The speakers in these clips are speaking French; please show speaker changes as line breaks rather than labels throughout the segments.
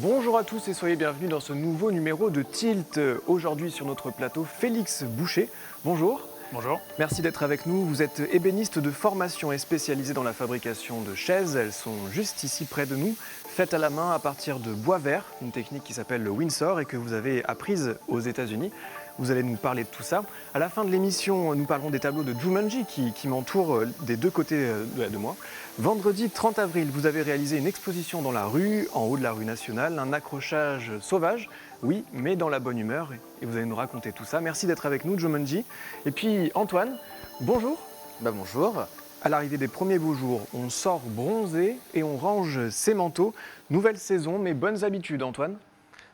Bonjour à tous et soyez bienvenus dans ce nouveau numéro de Tilt. Aujourd'hui sur notre plateau, Félix Boucher. Bonjour.
Bonjour.
Merci d'être avec nous. Vous êtes ébéniste de formation et spécialisé dans la fabrication de chaises. Elles sont juste ici près de nous, faites à la main à partir de bois vert, une technique qui s'appelle le Windsor et que vous avez apprise aux États-Unis. Vous allez nous parler de tout ça. À la fin de l'émission, nous parlerons des tableaux de Jumanji qui m'entourent des deux côtés de moi. Vendredi 30 avril, vous avez réalisé une exposition dans la rue, en haut de la rue nationale, un accrochage sauvage, oui, mais dans la bonne humeur. Et vous allez nous raconter tout ça. Merci d'être avec nous, Jumanji. Et puis Antoine, bonjour.
Bonjour.
À l'arrivée des premiers beaux jours, on sort bronzé et on range ses manteaux. Nouvelle saison, mais bonnes habitudes, Antoine.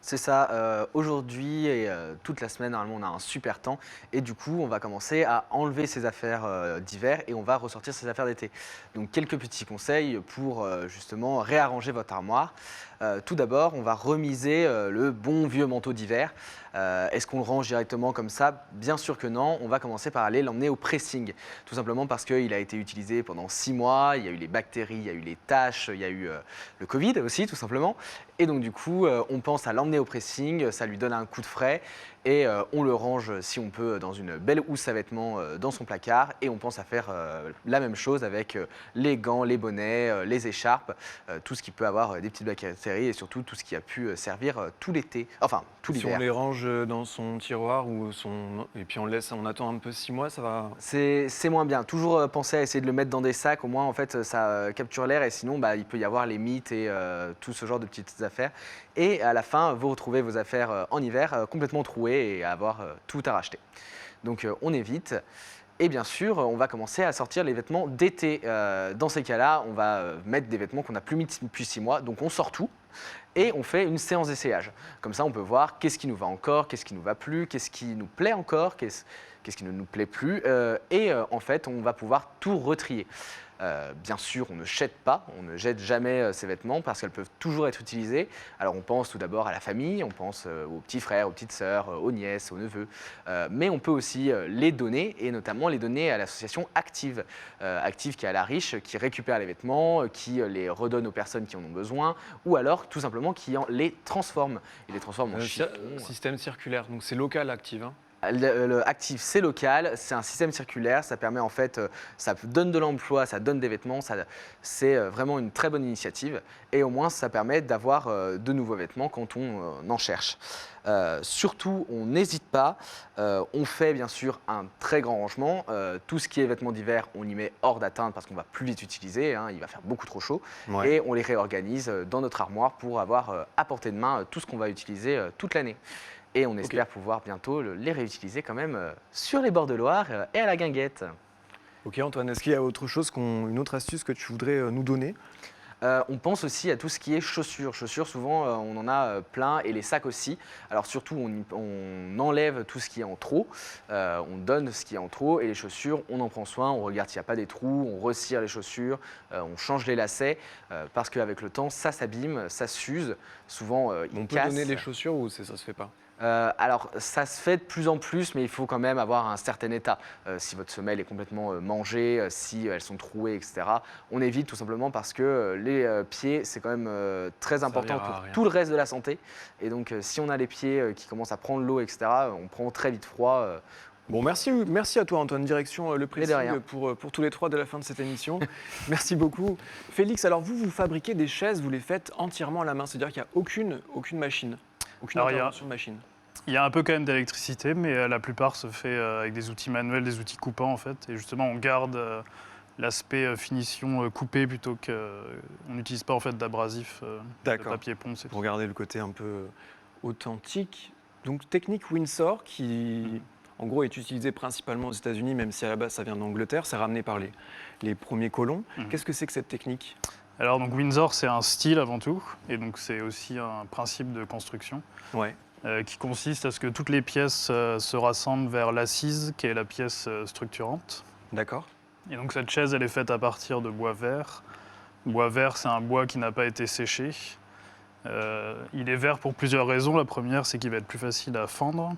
C'est ça, aujourd'hui et toute la semaine, normalement, on a un super temps. Et du coup, on va commencer à enlever ses affaires d'hiver et on va ressortir ses affaires d'été. Donc, quelques petits conseils pour justement réarranger votre armoire. Tout d'abord, on va remiser le bon vieux manteau d'hiver. Est-ce qu'on le range directement comme ça? Bien sûr que non. On va commencer par aller l'emmener au pressing. Tout simplement parce qu'il a été utilisé pendant 6 mois. Il y a eu les bactéries, il y a eu les taches, il y a eu le Covid aussi, tout simplement. Et donc, du coup, on pense à l'emmener au pressing. Ça lui donne un coup de frais. Et on le range, si on peut, dans une belle housse à vêtements dans son placard. Et on pense à faire la même chose avec les gants, les bonnets, les écharpes, tout ce qui peut avoir des petites bactéries et surtout tout ce qui a pu servir tout l'été, enfin tout
Si
l'hiver.
on les range dans son tiroir et puis on attend un peu 6 mois, ça va.
C'est moins bien. Toujours penser à essayer de le mettre dans des sacs. Au moins, en fait, ça capture l'air et sinon, il peut y avoir les mites et tout ce genre de petites affaires. Et à la fin, vous retrouvez vos affaires en hiver complètement trouées et avoir tout à racheter. Donc, on évite. Et bien sûr, on va commencer à sortir les vêtements d'été. Dans ces cas-là, on va mettre des vêtements qu'on n'a plus mis depuis 6 mois. Donc, on sort tout. Et on fait une séance d'essayage. Comme ça, on peut voir qu'est-ce qui nous va encore, qu'est-ce qui nous va plus, qu'est-ce qui nous plaît encore, qu'est-ce qui ne nous plaît plus. En fait, on va pouvoir tout retrier. Bien sûr, on ne jette pas, on ne jette jamais ces vêtements parce qu'elles peuvent toujours être utilisées. Alors on pense tout d'abord à la famille, on pense aux petits frères, aux petites sœurs, aux nièces, aux neveux. Mais on peut aussi les donner et notamment les donner à l'association Active. Active qui est à la riche, qui récupère les vêtements, qui les redonne aux personnes qui en ont besoin ou alors tout simplement qui les transforme. Il les transforme en chiffon.
Système circulaire, donc c'est local Active. Hein.
Le Active, c'est local, c'est un système circulaire, ça permet en fait, ça donne de l'emploi, ça donne des vêtements, c'est vraiment une très bonne initiative et au moins ça permet d'avoir de nouveaux vêtements quand on en cherche. Surtout, on n'hésite pas, on fait bien sûr un très grand rangement, tout ce qui est vêtements d'hiver, on y met hors d'atteinte parce qu'on va plus vite utiliser, hein, il va faire beaucoup trop chaud et on les réorganise dans notre armoire pour avoir à portée de main tout ce qu'on va utiliser toute l'année. Et on espère pouvoir bientôt les réutiliser quand même sur les bords de Loire et à la guinguette.
Ok Antoine, est-ce qu'il y a autre chose, une autre astuce que tu voudrais nous donner?
On pense aussi à tout ce qui est chaussures. Chaussures, souvent, on en a plein et les sacs aussi. Alors surtout, on enlève tout ce qui est en trop, on donne ce qui est en trop et les chaussures, on en prend soin, on regarde s'il n'y a pas des trous, on retire les chaussures, on change les lacets parce qu'avec le temps, ça s'abîme, ça s'use. Souvent,
On
ils
peut
cassent.
donner les chaussures ou ça se fait pas?
Alors, ça se fait de plus en plus, mais il faut quand même avoir un certain état. Si votre semelle est complètement mangée, si elles sont trouées, etc., on évite tout simplement parce que les pieds, c'est quand même très important
servira à
pour
rien.
tout le reste de la santé. Et donc, si on a les pieds qui commencent à prendre l'eau, etc., on prend très vite froid.
Bon, merci à toi Antoine, direction le
de
pressing
rien.
pour tous les trois de la fin de cette émission. Merci beaucoup. Félix, alors vous fabriquez des chaises, vous les faites entièrement à la main, c'est-à-dire qu'il n'y a aucune machine, aucune
Alors,
intervention de machine.
Il y a un peu quand même d'électricité, mais la plupart se fait avec des outils manuels, des outils coupants en fait. Et justement, on garde l'aspect finition coupé plutôt qu'on n'utilise pas en fait d'abrasif, de
D'accord.
papier ponce et tout.
Pour garder le côté un peu authentique. Donc technique Windsor qui en gros est utilisée principalement aux États-Unis, même si à la base ça vient d'Angleterre, c'est ramené par les premiers colons. Qu'est-ce que c'est que cette technique?
Alors donc Windsor, c'est un style avant tout, et donc c'est aussi un principe de construction.
Ouais.
Qui consiste à ce que toutes les pièces se rassemblent vers l'assise, qui est la pièce structurante.
D'accord.
Et donc cette chaise, elle est faite à partir de bois vert. Bois vert, c'est un bois qui n'a pas été séché. Il est vert pour plusieurs raisons. La première, c'est qu'il va être plus facile à fendre.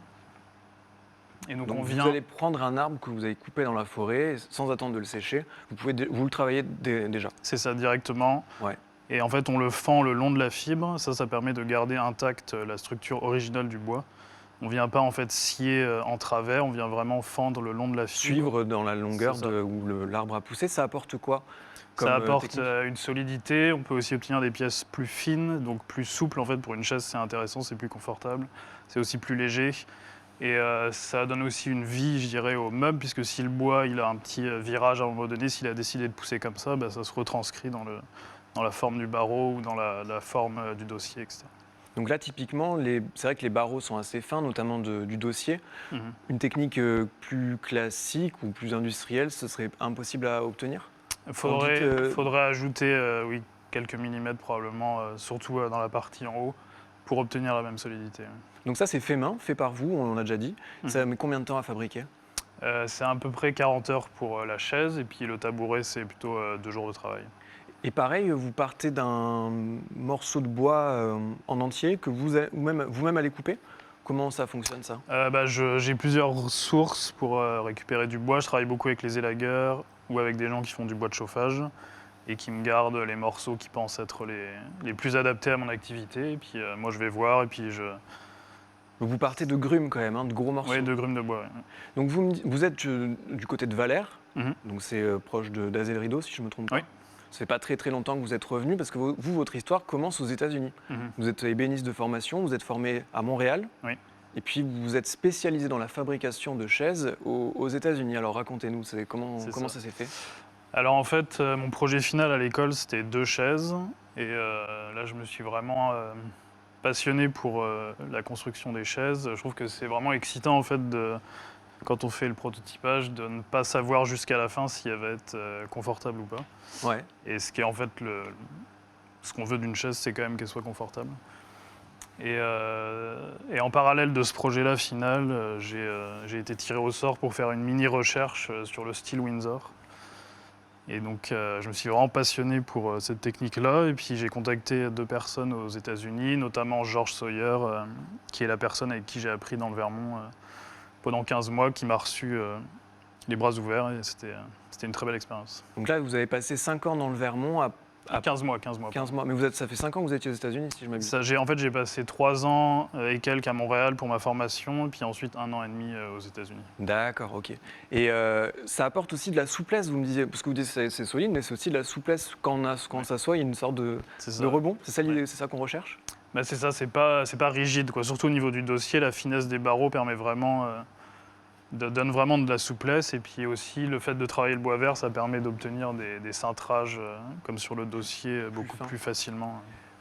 Et donc
Vous allez prendre un arbre que vous avez coupé dans la forêt sans attendre de le sécher. Vous le travaillez déjà.
C'est ça directement.
Ouais.
Et en fait, on le fend le long de la fibre. Ça permet de garder intacte la structure originale du bois. On ne vient pas en fait scier en travers, on vient vraiment fendre le long de la fibre.
Suivre dans la longueur
C'est ça.
où l'arbre a poussé, ça apporte quoi comme
Ça apporte
technique
une solidité. On peut aussi obtenir des pièces plus fines, donc plus souples. En fait, pour une chaise, c'est intéressant, c'est plus confortable. C'est aussi plus léger. Et ça donne aussi une vie, je dirais, au meuble, puisque si le bois il a un petit virage à un moment donné, s'il a décidé de pousser comme ça, ça se retranscrit dans la forme du barreau ou dans la forme du dossier, etc.
Donc là, typiquement, c'est vrai que les barreaux sont assez fins, notamment du dossier.
Mhm.
Une technique plus classique ou plus industrielle, ce serait impossible à obtenir?
Il faudrait ajouter oui, quelques millimètres probablement, surtout dans la partie en haut, pour obtenir la même solidité.
Donc ça, c'est fait main, fait par vous, on en a déjà dit.
Mhm.
Ça met combien de temps à fabriquer?
C'est à peu près 40 heures pour la chaise, et puis le tabouret, c'est plutôt 2 jours de travail.
Et pareil, vous partez d'un morceau de bois en entier que vous-même allez couper? Comment ça fonctionne, ça?
J'ai plusieurs sources pour récupérer du bois. Je travaille beaucoup avec les élagueurs ou avec des gens qui font du bois de chauffage et qui me gardent les morceaux qui pensent être les plus adaptés à mon activité. Et puis moi, je vais voir et puis
Donc vous partez de grumes quand même, hein, de gros morceaux.
Oui, de grumes de bois. Ouais.
Donc vous êtes du côté de Valère,
Mhm.
donc c'est proche d'Azel-Rideau, si je ne me trompe pas.
Oui.
C'est pas très longtemps que vous êtes revenu parce que votre histoire commence aux États-Unis.
Mhm.
Vous êtes ébéniste de formation, vous êtes formé à Montréal.
Oui.
Et puis vous êtes spécialisé dans la fabrication de chaises aux États-Unis. Alors racontez-nous, comment ça s'est fait?
Alors en fait, mon projet final à l'école, c'était 2 chaises. Et là, je me suis vraiment passionné pour la construction des chaises. Je trouve que c'est vraiment excitant en fait quand on fait le prototypage de ne pas savoir jusqu'à la fin si elle va être confortable ou pas.
Ouais.
Et ce qui est en fait ce qu'on veut d'une chaise, c'est quand même qu'elle soit confortable. Et en parallèle de ce projet-là final, j'ai été tiré au sort pour faire une mini-recherche sur le style Windsor. Et donc je me suis vraiment passionné pour cette technique-là. Et puis j'ai contacté 2 personnes aux États-Unis, notamment George Sawyer, qui est la personne avec qui j'ai appris dans le Vermont pendant 15 mois, qui m'a reçu les bras ouverts. Et c'était une très belle expérience.
Donc là, vous avez passé 5 ans dans le Vermont,
15 mois.
15 mois. Mais ça fait 5 ans que vous étiez aux États-Unis, si je m'abuse.
En fait, j'ai passé 3 ans et quelques à Montréal pour ma formation, et puis ensuite 1 an et demi aux États-Unis.
D'accord, ok. Et ça apporte aussi de la souplesse, vous me disiez, parce que vous dites que c'est solide, mais c'est aussi de la souplesse quand on s'assoit, il y a une sorte de rebond. C'est ça l'idée,
Ouais.
c'est ça qu'on recherche?
C'est ça, c'est pas rigide, quoi. Surtout au niveau du dossier, la finesse des barreaux permet vraiment, donne vraiment de la souplesse, et puis aussi le fait de travailler le bois vert, ça permet d'obtenir des cintrages, comme sur le dossier, beaucoup
fin.
plus facilement.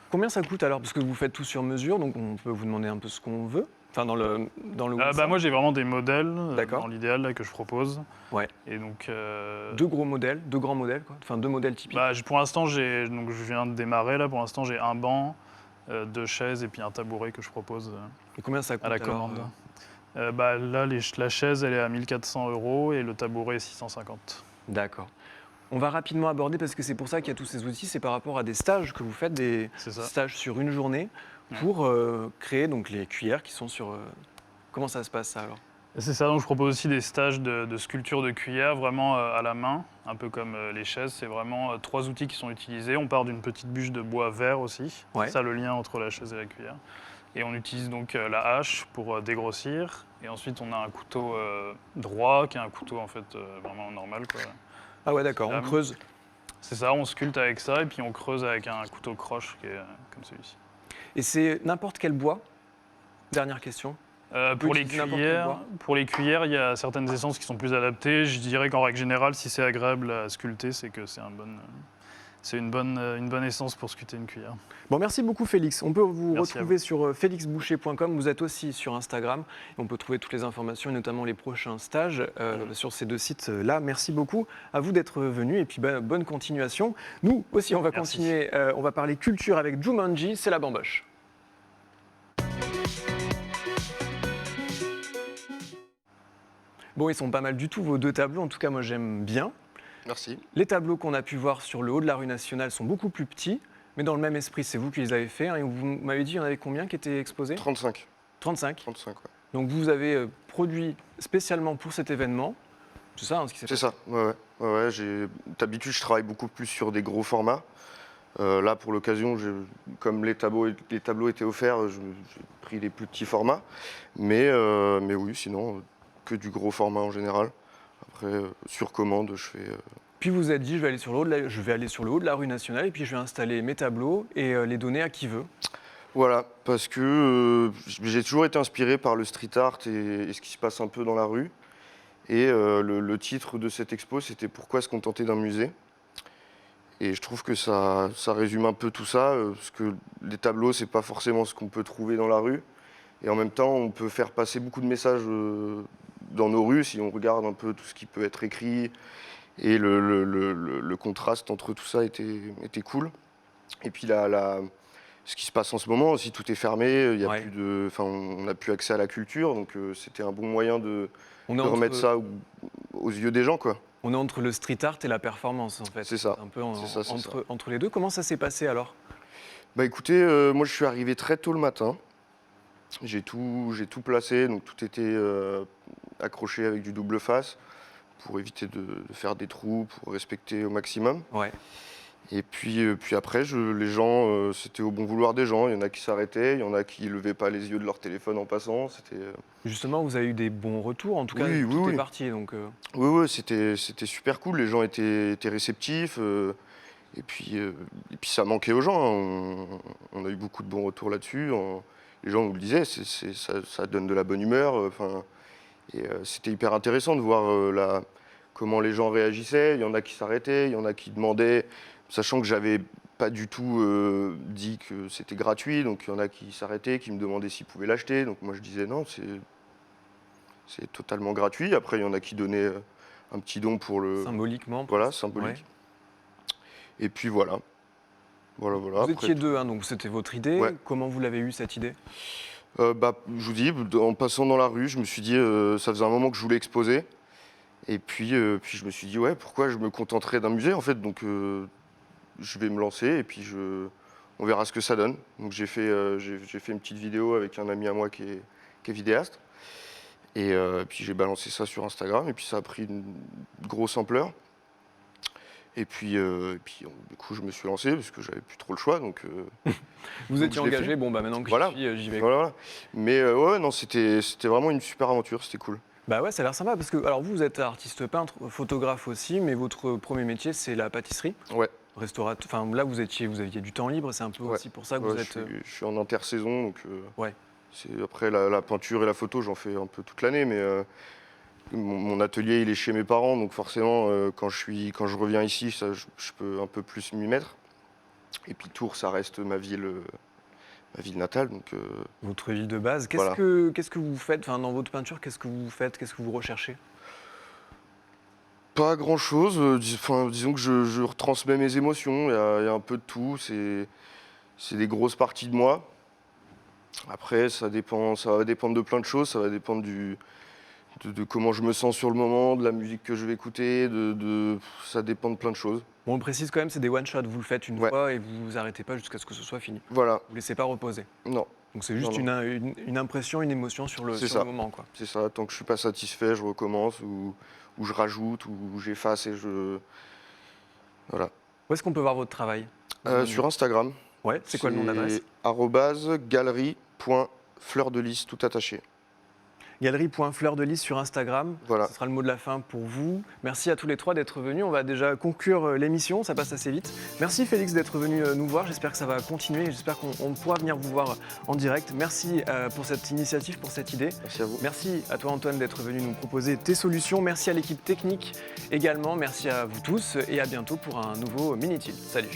Combien ça coûte alors? Parce que vous faites tout sur mesure, donc on peut vous demander un peu ce qu'on veut. Enfin, dans le Windsor.
Moi, j'ai vraiment des modèles,
D'accord.
dans l'idéal, là, que je propose.
Ouais.
Et donc,
2 grands modèles, quoi. Enfin, 2 modèles typiques.
pour l'instant, je viens de démarrer, là. Pour l'instant, j'ai un banc, 2 chaises et puis un tabouret que je propose
Et combien ça coûte
à la
alors,
commande. Là, la chaise, elle est à 1 400 € et le tabouret, 650.
D'accord. On va rapidement aborder, parce que c'est pour ça qu'il y a tous ces outils, c'est par rapport à des stages que vous faites, des
C'est ça.
stages sur une journée, pour créer donc les cuillères qui sont sur... Comment ça se passe, ça, alors?
C'est ça, donc je propose aussi des stages de sculpture de cuillère, vraiment à la main, un peu comme les chaises. C'est vraiment 3 outils qui sont utilisés. On part d'une petite bûche de bois vert aussi.
Ouais.
C'est ça le lien entre la chaise et la cuillère. Et on utilise donc la hache pour dégrossir. Et ensuite, on a un couteau droit, qui est un couteau en fait vraiment normal, quoi.
Ah ouais, d'accord, on creuse.
C'est ça, on sculpte avec ça et puis on creuse avec un couteau croche qui est comme celui-ci.
Et c'est n'importe quel bois? Dernière question.
Pour les
utiliser n'importe quel bois.
cuillères, il y a certaines essences qui sont plus adaptées. Je dirais qu'en règle générale, si c'est agréable à sculpter, c'est que c'est une bonne essence pour sculpter une cuillère.
Bon, merci beaucoup, Félix. On peut vous
Merci
retrouver sur félixboucher.com. Vous êtes aussi sur Instagram. Et on peut trouver toutes les informations, et notamment les prochains stages sur ces 2 sites-là. Merci beaucoup à vous d'être venus. Et puis, bonne continuation. Nous aussi, on va continuer. On va parler culture avec Jumanji. C'est la bamboche. Bon, ils sont pas mal du tout, vos 2 tableaux. En tout cas, moi, j'aime bien.
Merci.
Les tableaux qu'on a pu voir sur le haut de la rue nationale sont beaucoup plus petits, mais dans le même esprit, c'est vous qui les avez faits. Hein, et vous m'avez dit, il y en avait combien qui étaient exposés?
35.
35.
35, ouais.
Donc vous avez produit spécialement pour cet événement. C'est ça, hein, ce qui s'est
C'est
passé?
ça, ouais. D'habitude, je travaille beaucoup plus sur des gros formats. Là, pour l'occasion, comme les tableaux étaient offerts, j'ai pris les plus petits formats. Mais oui, sinon, que du gros format en général. Après, sur commande, je fais...
Puis vous vous êtes dit, je vais aller sur le haut de la rue nationale et puis je vais installer mes tableaux et les donner à qui veut.
Voilà, parce que j'ai toujours été inspiré par le street art et ce qui se passe un peu dans la rue. Et le titre de cette expo, c'était « Pourquoi se contenter d'un musée ?» Et je trouve que ça résume un peu tout ça, parce que les tableaux, c'est pas forcément ce qu'on peut trouver dans la rue. Et en même temps, on peut faire passer beaucoup de messages dans nos rues si on regarde un peu tout ce qui peut être écrit. Et le contraste entre tout ça était cool. Et puis ce qui se passe en ce moment aussi, tout est fermé, il y a
Ouais.
plus on n'a plus accès à la culture, donc c'était un bon moyen de
On est
remettre
entre,
ça aux yeux des gens, quoi.
on est entre le street art et la performance en fait.
C'est ça.
Un peu
C'est ça, c'est
entre les deux. Comment ça s'est passé alors?
Bah écoutez, moi je suis arrivé très tôt le matin. J'ai tout placé, donc tout était accroché avec du double face pour éviter de faire des trous, pour respecter au maximum.
Ouais.
Et puis après, les gens, c'était au bon vouloir des gens. Il y en a qui s'arrêtaient, il y en a qui levaient pas les yeux de leur téléphone en passant. C'était
Justement, vous avez eu des bons retours. En tout cas,
Oui,
tout
oui,
est
oui.
parti. Donc,
oui, c'était super cool. Les gens étaient réceptifs. Et puis ça manquait aux gens, hein. On a eu beaucoup de bons retours là-dessus. Les gens nous le disaient, ça donne de la bonne humeur. C'était hyper intéressant de voir comment les gens réagissaient. Il y en a qui s'arrêtaient, il y en a qui demandaient, sachant que j'avais pas du tout dit que c'était gratuit. Donc il y en a qui s'arrêtaient, qui me demandaient s'ils pouvaient l'acheter. Donc moi je disais non, c'est totalement gratuit. Après il y en a qui donnaient un petit don pour le...
symboliquement.
Voilà, symbolique.
Ouais.
Et puis voilà. Voilà.
Vous
Après,
étiez deux, hein, donc c'était votre idée.
Ouais.
Comment vous l'avez eu cette idée?
Je vous dis, en passant dans la rue, je me suis dit, ça faisait un moment que je voulais exposer. Et puis je me suis dit, ouais, pourquoi je me contenterais d'un musée en fait. Donc je vais me lancer et puis on verra ce que ça donne. Donc j'ai fait une petite vidéo avec un ami à moi qui est vidéaste. Et puis j'ai balancé ça sur Instagram et puis ça a pris une grosse ampleur. Et puis du coup, je me suis lancé parce que j'avais plus trop le choix. Donc,
Vous
donc
étiez
je l'ai
engagé.
fait.
Bon, bah maintenant que
Voilà.
j'y vais.
Voilà. Mais ouais, non, c'était vraiment une super aventure, c'était cool.
Bah ouais, ça a l'air sympa parce que alors vous êtes artiste peintre, photographe aussi, mais votre premier métier c'est la pâtisserie,
Ouais.
restaurateur. Enfin là vous aviez du temps libre, c'est un peu
Ouais.
aussi pour ça que
Ouais,
vous êtes.
je suis en intersaison, donc
Ouais.
après la peinture et la photo, j'en fais un peu toute l'année, mais mon atelier il est chez mes parents, donc forcément quand je reviens ici, je peux un peu plus m'y mettre. Et puis Tours, ça reste ma ville natale, donc
Votre ville de base.
Voilà.
Qu'est-ce que vous faites, enfin, dans votre peinture, qu'est-ce que vous faites, qu'est-ce que vous recherchez?
pas grand-chose. Disons que je retransmets mes émotions. Il y a un peu de tout. C'est des grosses parties de moi. Après, ça va dépendre de plein de choses. Ça va dépendre de comment je me sens sur le moment, de la musique que je vais écouter. Ça dépend de plein de choses.
Bon, on le précise quand même, c'est des one-shots, vous le faites une
Ouais.
fois et vous vous arrêtez pas jusqu'à ce que ce soit fini.
Voilà.
Vous ne laissez pas reposer.
Non,
Donc c'est juste
Non,
une impression, une émotion sur le
C'est
sur
ça.
le moment, quoi.
c'est ça. Tant que je suis pas satisfait, je recommence ou je rajoute ou j'efface et voilà.
Où est-ce qu'on peut voir votre travail?
Sur Instagram.
Ouais, c'est quoi le nom d'adresse?
@galerie.fleurdelys tout attaché.
Galerie.fleurdelys sur Instagram.
Voilà.
Ce sera le mot de la fin pour vous. Merci à tous les trois d'être venus. On va déjà conclure l'émission, ça passe assez vite. Merci Félix d'être venu nous voir. J'espère que ça va continuer. J'espère qu'on pourra venir vous voir en direct. Merci pour cette initiative, pour cette idée.
Merci à vous.
Merci à toi Antoine d'être venu nous proposer tes solutions. Merci à l'équipe technique également. Merci à vous tous et à bientôt pour un nouveau Minitil. Salut.